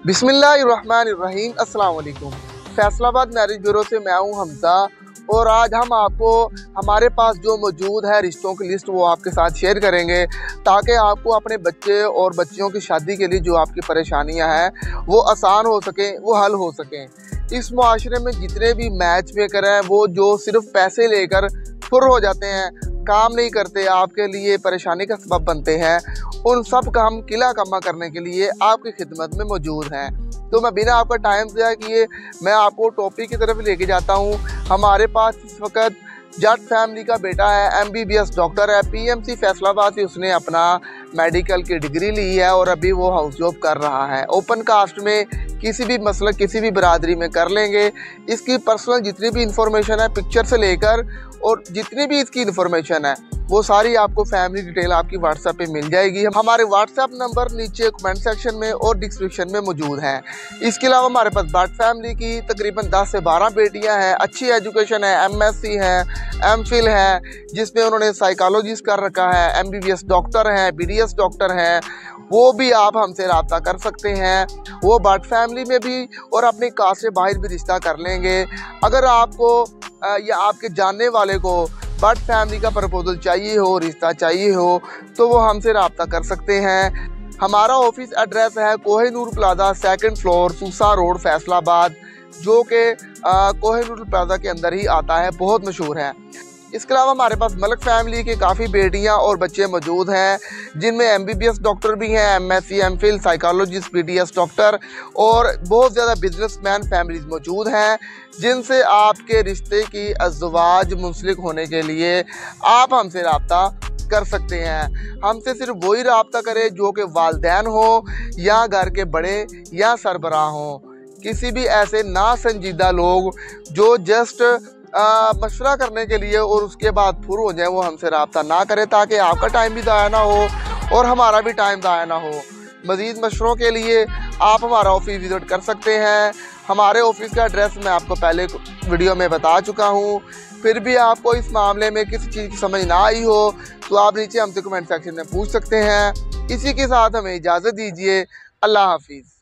बिस्मिल्लाहिर्रहमानिर्रहीम। अस्सलाम वालेकुम। फैसलाबाद मैरिज ब्यूरो से मैं हूं हमजा और आज हम आपको हमारे पास जो मौजूद है रिश्तों की लिस्ट वो आपके साथ शेयर करेंगे ताकि आपको अपने बच्चे और बच्चियों की शादी के लिए जो आपकी परेशानियां हैं वो आसान हो सकें, वो हल हो सकें। इस मुआशरे में जितने भी मैच मेकर हैं वो जो सिर्फ पैसे लेकर फुर हो जाते हैं, काम नहीं करते, आपके लिए परेशानी का सबब बनते हैं, उन सब का हम किला कमा करने के लिए आपकी खिदमत में मौजूद हैं। तो मैं बिना आपका टाइम ज़ाया किए मैं आपको टॉपिक की तरफ लेके जाता हूँ। हमारे पास इस वक्त जट फैमिली का बेटा है, MBBS डॉक्टर है, PMC फैसलाबाद से उसने अपना मेडिकल की डिग्री ली है और अभी वो हाउस जॉब कर रहा है। ओपन कास्ट में किसी भी मसला किसी भी बरादरी में कर लेंगे। इसकी पर्सनल जितनी भी इंफॉर्मेशन है, पिक्चर से लेकर और जितनी भी इसकी इंफॉर्मेशन है वो सारी आपको फैमिली डिटेल आपकी व्हाट्सएप पे मिल जाएगी। हमारे व्हाट्सएप नंबर नीचे कमेंट सेक्शन में और डिस्क्रिप्शन में मौजूद हैं। इसके अलावा हमारे पास बट फैमिली की तकरीबन 10 से 12 बेटियां हैं, अच्छी एजुकेशन है, MSc है, MPhil है, जिसमें उन्होंने साइकोलॉजिस्ट कर रखा है, MBBS डॉक्टर हैं, BDS डॉक्टर हैं, वो भी आप हमसे रब्ता कर सकते हैं। वो बट फैमिली में भी और अपनी कास्ट से बाहर भी रिश्ता कर लेंगे। अगर आपको या आपके जानने वाले को बट फैमिली का प्रपोजल चाहिए हो, रिश्ता चाहिए हो, तो वो हमसे रब्ता कर सकते हैं। हमारा ऑफिस एड्रेस है Kohinoor plaza, 2nd floor, सूसा road, Faisalabad, जो कि कोहिनूर प्लाजा के अंदर ही आता है, बहुत मशहूर है। इसके अलावा हमारे पास मलक फैमिली की काफ़ी बेटियां और बच्चे मौजूद हैं, जिनमें MBBS डॉक्टर भी हैं, MSc, MPhil, psychologist, BDS doctor और बहुत ज़्यादा बिजनेसमैन फैमिलीज मौजूद हैं, जिनसे आपके रिश्ते की अज़वाज मुंसलिक होने के लिए आप हमसे रब्ता कर सकते हैं। हमसे सिर्फ वही रब्ता करें जो कि वालिदैन हो या घर के बड़े या सरबराह हों। किसी भी ऐसे नासंजीदा लोग जो जस्ट मशवरा करने के लिए और उसके बाद फुर हो जाए वो हमसे रब्ता ना करें, ताकि आपका टाइम भी ज़ाया ना हो और हमारा भी टाइम ज़ाया ना हो। मज़ीद मशवरों के लिए आप हमारा ऑफिस विज़िट कर सकते हैं। हमारे ऑफिस का एड्रेस मैं आपको पहले वीडियो में बता चुका हूँ। फिर भी आपको इस मामले में किसी चीज़ की समझ ना आई हो तो आप नीचे हमसे कमेंट सेक्शन में पूछ सकते हैं। इसी के साथ हमें इजाज़त दीजिए। अल्लाह हाफिज़।